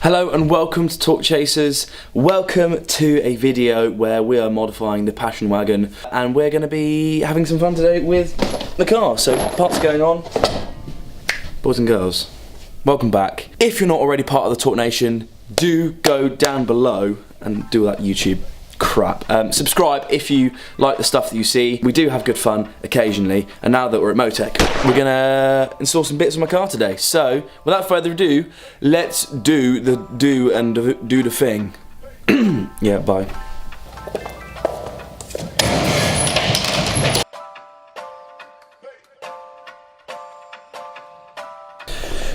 Hello and welcome to Talk Chasers. Welcome to a video where we are modifying the Passion Wagon and we're going to be having some fun today with the car. So parts going on. Boys and girls, welcome back. If you're not already part of the Talk Nation, do go down below and do all that YouTube crap. Subscribe if you like the stuff that you see. We do have good fun occasionally, and now that we're at Motech, we're gonna install some bits on my car today. So without further ado, let's do the thing. Yeah, bye.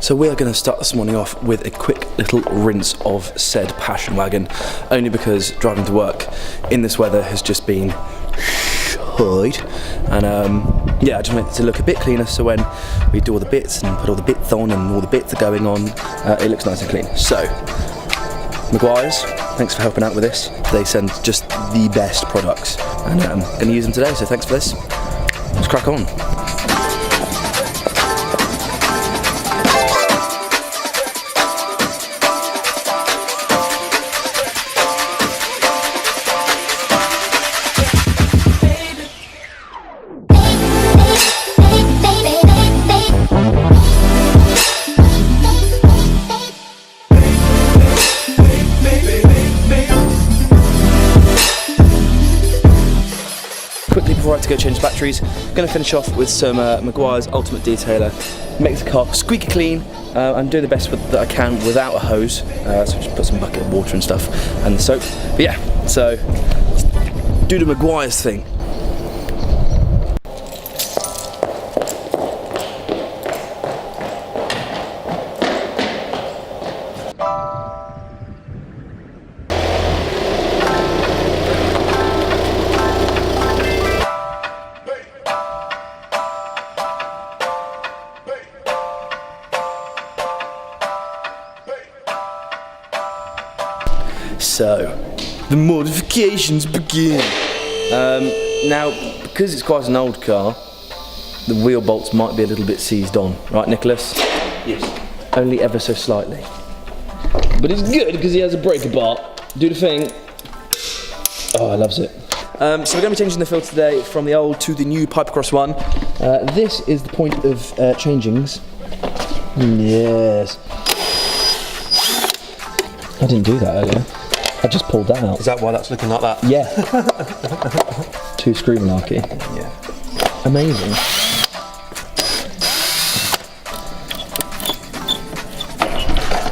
So we are going to start this morning off with a quick little rinse of said Passion Wagon, only because driving to work in this weather has just been shite, and yeah, I just want it to look a bit cleaner, so when we do all the bits and put all the bits on and all the bits are going on, it looks nice and clean. So, Maguire's, thanks for helping out with this. They send just the best products, and I'm going to use them today, so thanks for this. Let's crack on. Quickly before I have to go change batteries, I'm going to finish off with some Maguire's Ultimate Detailer. Make the car squeaky clean and do the best that I can without a hose. So just put some bucket of water and stuff and the soap. But yeah, so do the Maguire's thing. So, the modifications begin. Now, because it's quite an old car, the wheel bolts might be a little bit seized on, right, Nicholas? Yes. Only ever so slightly. But it's good because he has a breaker bar. Do the thing. Oh, I loves it. So we're going to be changing the filter today from the old to the new Pipercross one. This is the point of changings. Yes. I didn't do that earlier. I just pulled that out. Is that why that's looking like that? Yeah. Two screw malarkey. Yeah. Amazing.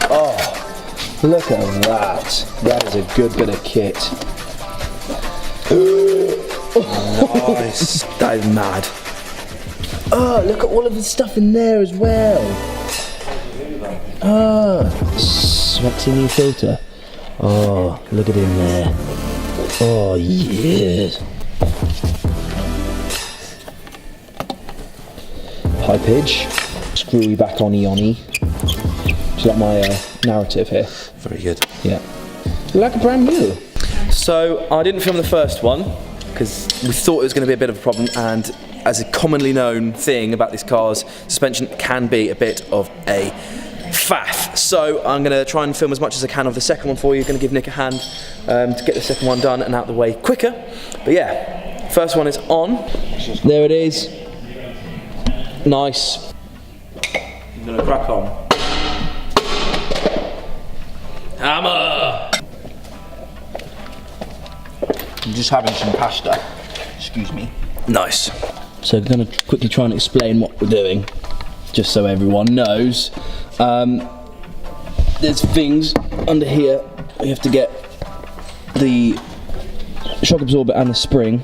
Oh, look at that. That is a good bit of kit. Nice. That is mad. Oh, look at all of the stuff in there as well. Oh, sexy new filter. Oh, look at him there. Oh, yes. High pitch. Screwy back on Ioni. Do you like my narrative here? Very good. Yeah. Like a brand new. So, I didn't film the first one because we thought it was going to be a bit of a problem, and as a commonly known thing about these cars, suspension can be a bit of a faff. So I'm going to try and film as much as I can of the second one for you. Going to give Nick a hand to get the second one done and out the way quicker. But yeah, first one is on. There it is. Nice. I'm going to crack on. Hammer! I'm just having some pasta. Excuse me. Nice. So I'm going to quickly try and explain what we're doing, just so everyone knows. There's things under here. We have to get the shock absorber and the spring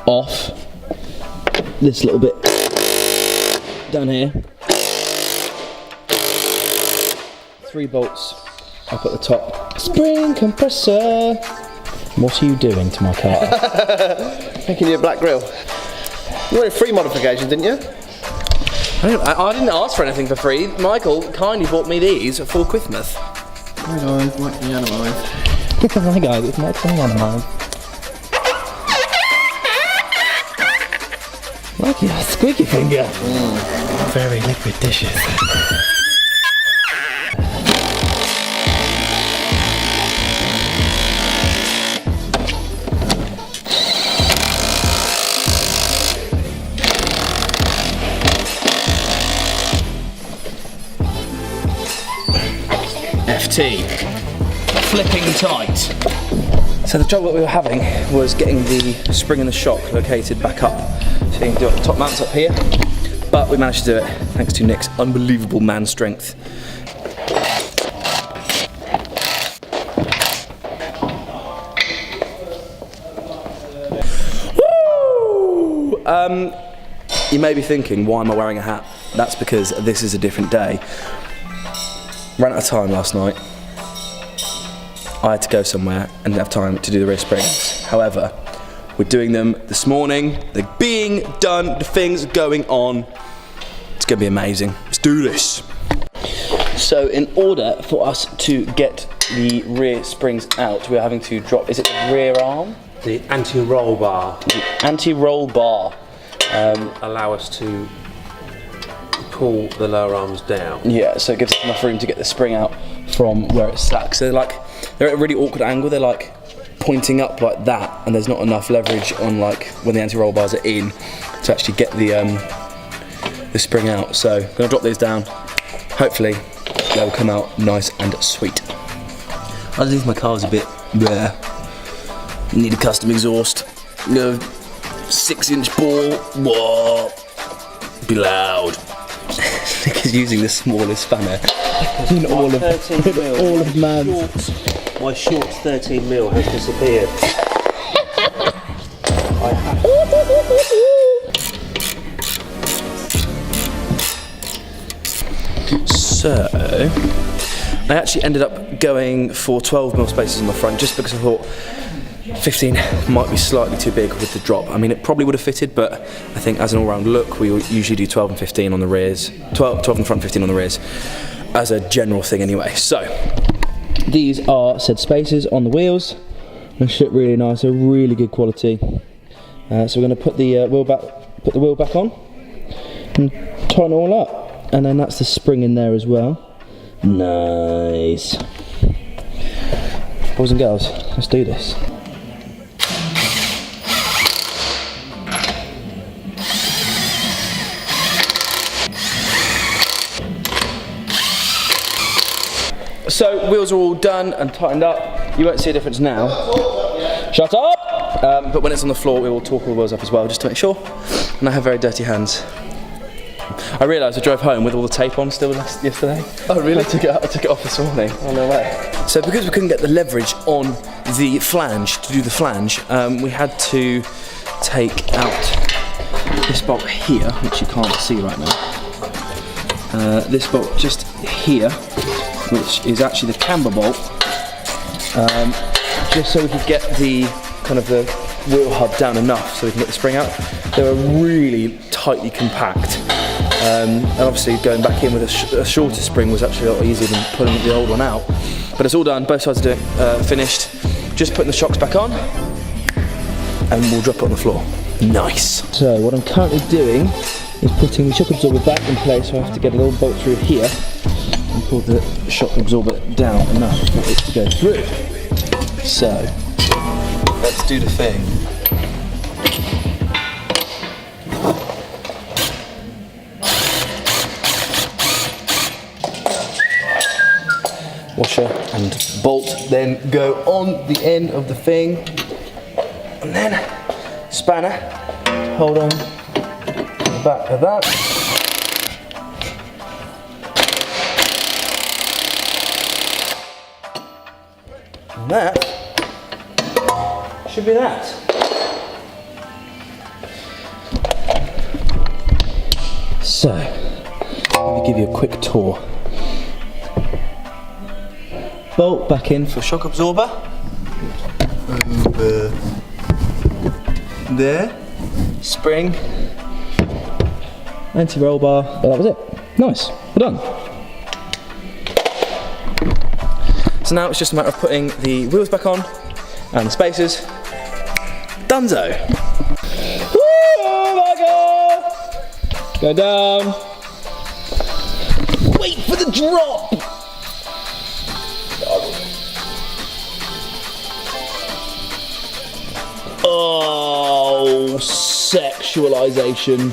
off. This little bit down here. 3 bolts up at the top. Spring compressor. What are you doing to my car? Making you a black grill. You wanted free modification, didn't you? I didn't ask for anything for free. Michael kindly bought me these at Full Quithmouth. Hi guys, Mike the Animalize. Hi guys, it's Mike the Animalize. Like your squeaky finger. Very liquid dishes. FT. Flipping tight. So the trouble that we were having was getting the spring and the shock located back up. So you can do it, the top mount's up here, but we managed to do it thanks to Nick's unbelievable man strength. Woo! You may be thinking, why am I wearing a hat? That's because this is a different day. Ran out of time last night. I had to go somewhere and didn't have time to do the rear springs. However, we're doing them this morning. They're being done, the things are going on. It's gonna be amazing. Let's do this. So in order for us to get the rear springs out, we're having to drop, is it the rear arm? The anti-roll bar. The anti-roll bar. Allow us to pull the lower arms down. Yeah, so it gives us enough room to get the spring out from where it's stuck. So they're at a really awkward angle. They're like pointing up like that, and there's not enough leverage on like when the anti-roll bars are in to actually get the spring out. So I'm gonna drop these down. Hopefully they'll come out nice and sweet. Underneath my car's a bit bleh. Need a custom exhaust. 6-inch ball. Whoa. Be loud. Nick is using the smallest spanner in all of man's. My short 13mm has disappeared. So, I actually ended up going for 12mm spacers on the front just because I thought 15 might be slightly too big with the drop. I mean, it probably would have fitted, but I think as an all-round look, we usually do 12 and 15 on the rears, 12 in the front, 15 on the rears, as a general thing anyway. So, these are said spacers on the wheels. They look really nice, they're really good quality. So we're going to put the wheel back on and tighten it all up, and then that's the spring in there as well. Nice. Boys and girls, let's do this. So wheels are all done and tightened up. You won't see a difference now. Shut up! But when it's on the floor, we will torque all the wheels up as well, just to make sure. And I have very dirty hands. I realised I drove home with all the tape on still yesterday. Oh really? I took it off this morning. Oh no way. So because we couldn't get the leverage on the flange, to do the flange, we had to take out this bolt here, which you can't see right now. This bolt just here, which is actually the camber bolt, just so we could get the kind of the wheel hub down enough so we can get the spring out. They were really tightly compact, and obviously going back in with a shorter spring was actually a lot easier than pulling the old one out. But it's all done, both sides are finished. Just putting the shocks back on, and we'll drop it on the floor. Nice. So what I'm currently doing is putting the shock absorber back in place, so I have to get a little bolt through here and pull the shock absorber down enough for it to go through. So, let's do the thing. Washer and bolt then go on the end of the thing, and then spanner, hold on the back of that. And that should be that. So, let me give you a quick tour. Bolt back in for shock absorber. Over there. Spring. Anti-roll bar. Well, that was it. Nice. Well done. So now it's just a matter of putting the wheels back on and the spacers. Dunzo! Oh my god! Go down. Wait for the drop! Oh, sexualization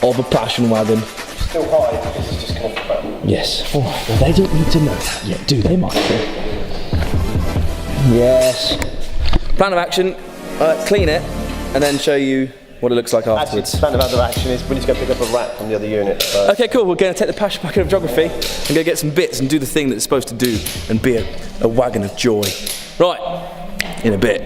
of a Passion Wagon. Still high because it's just come off the back. Yes. All right. Well, they don't need to know that yet, do they, Michael? Yes. Plan of action: clean it, and then show you what it looks like afterwards. Actually, plan of other action is we need to go pick up a rack from the other unit. So. Okay, cool. We're going to take the Passion Wagon of geography and go get some bits and do the thing that it's supposed to do and be a wagon of joy. Right. In a bit.